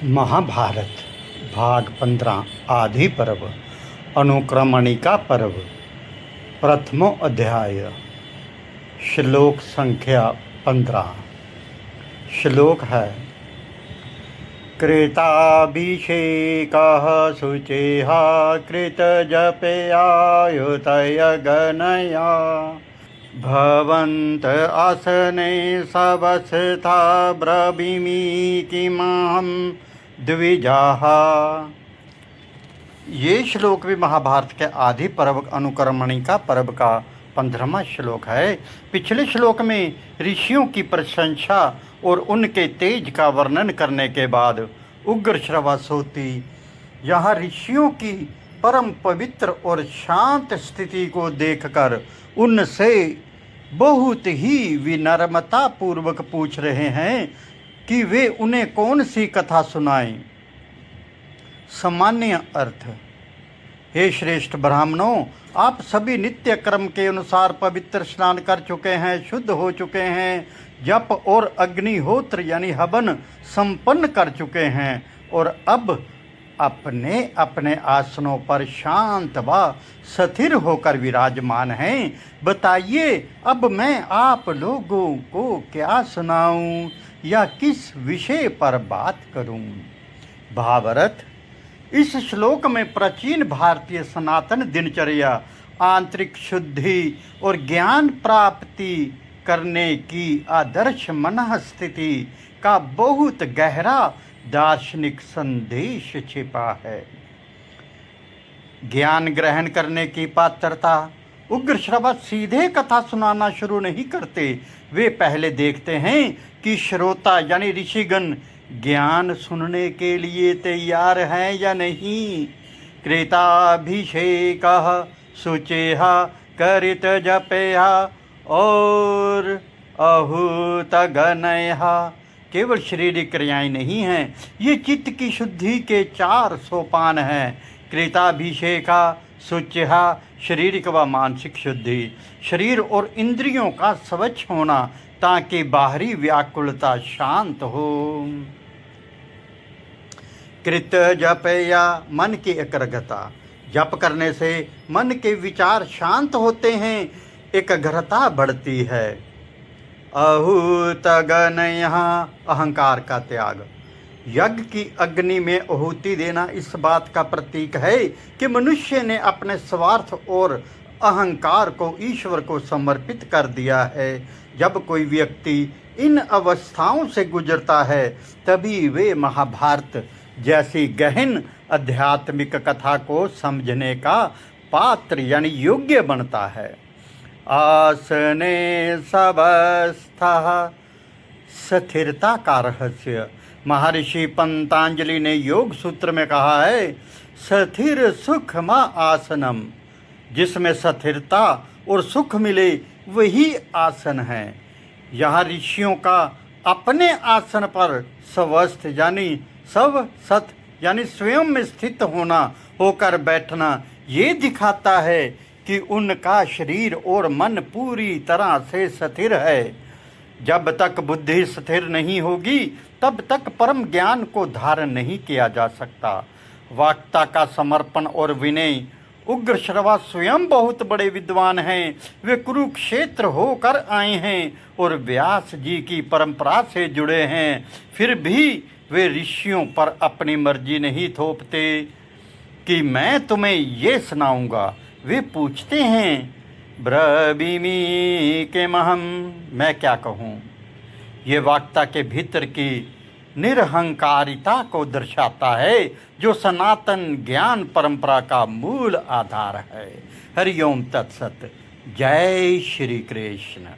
महाभारत भाग 15 आदि पर्व अनुक्रमणिका पर्व प्रथमो अध्याय श्लोक संख्या 15। श्लोक है कृताभिषेकः शुचिः कृतजपयायुतयगनया भवन्त आसने सवस्था ब्रवीमि किमहं द्विजाः। ये श्लोक भी महाभारत के आदि पर्व अनुक्रमणिका पर्व का 15वां श्लोक है। पिछले श्लोक में ऋषियों की प्रशंसा और उनके तेज का वर्णन करने के बाद उग्र श्रवासोती यहाँ ऋषियों की परम पवित्र और शांत स्थिति को देखकर उनसे बहुत ही विनम्रता पूर्वक पूछ रहे हैं कि वे उन्हें कौन सी कथा सुनाएं। सामान्य अर्थ। हे श्रेष्ठ ब्राह्मणों, आप सभी नित्य क्रम के अनुसार पवित्र स्नान कर चुके हैं, शुद्ध हो चुके हैं, जप और अग्निहोत्र यानी हवन संपन्न कर चुके हैं और अब अपने अपने आसनों पर शांत व स्थिर होकर विराजमान हैं। बताइए, अब मैं आप लोगों को क्या सुनाऊं या किस विषय पर बात करूं। भावार्थ। इस श्लोक में प्राचीन भारतीय सनातन दिनचर्या, आंतरिक शुद्धि और ज्ञान प्राप्ति करने की आदर्श मनःस्थिति का बहुत गहरा दार्शनिक संदेश छिपा है। ज्ञान ग्रहण करने की पात्रता। उग्र श्रवा सीधे कथा सुनाना शुरू नहीं करते। वे पहले देखते हैं कि श्रोता यानी ऋषिगण ज्ञान सुनने के लिए तैयार हैं या नहीं। कृताभिषेकः शुचिः करित जपया और आहूतगणयः केवल शारीरिक क्रियाएं नहीं हैं, ये चित्त की शुद्धि के 4 सोपान हैं। कृताभिषेका शुचिः शारीरिक व मानसिक शुद्धि, शरीर और इंद्रियों का स्वच्छ होना ताकि बाहरी व्याकुलता शांत हो। कृत जपया मन की एकाग्रता। जप करने से मन के विचार शांत होते हैं, एकाग्रता बढ़ती है। आहूतगणयः अहंकार का त्याग। यज्ञ की अग्नि में आहुति देना इस बात का प्रतीक है कि मनुष्य ने अपने स्वार्थ और अहंकार को ईश्वर को समर्पित कर दिया है। जब कोई व्यक्ति इन अवस्थाओं से गुजरता है तभी वे महाभारत जैसी गहन आध्यात्मिक कथा को समझने का पात्र यानी योग्य बनता है। आसने स्वस्थः स्थिरता का रहस्य। महर्षि पतंजलि ने योग सूत्र में कहा है, स्थिर सुखम आसनम। जिसमें स्थिरता और सुख मिले वही आसन है। यहाँ ऋषियों का अपने आसन पर स्वस्थ यानी सब सत यानी स्वयं में स्थित होना होकर बैठना ये दिखाता है कि उनका शरीर और मन पूरी तरह से स्थिर है। जब तक बुद्धि स्थिर नहीं होगी तब तक परम ज्ञान को धारण नहीं किया जा सकता। वक्ता का समर्पण और विनय। उग्र श्रवा स्वयं बहुत बड़े विद्वान हैं। वे कुरुक्षेत्र होकर आए हैं और व्यास जी की परंपरा से जुड़े हैं। फिर भी वे ऋषियों पर अपनी मर्जी नहीं थोपते कि मैं तुम्हें ये सुनाऊंगा। वे पूछते हैं, ब्रवीमि किमहं, मैं क्या कहूँ। ये वक्ता के भीतर की निरहंकारिता को दर्शाता है जो सनातन ज्ञान परंपरा का मूल आधार है। हरि ओम तत्सत। जय श्री कृष्ण।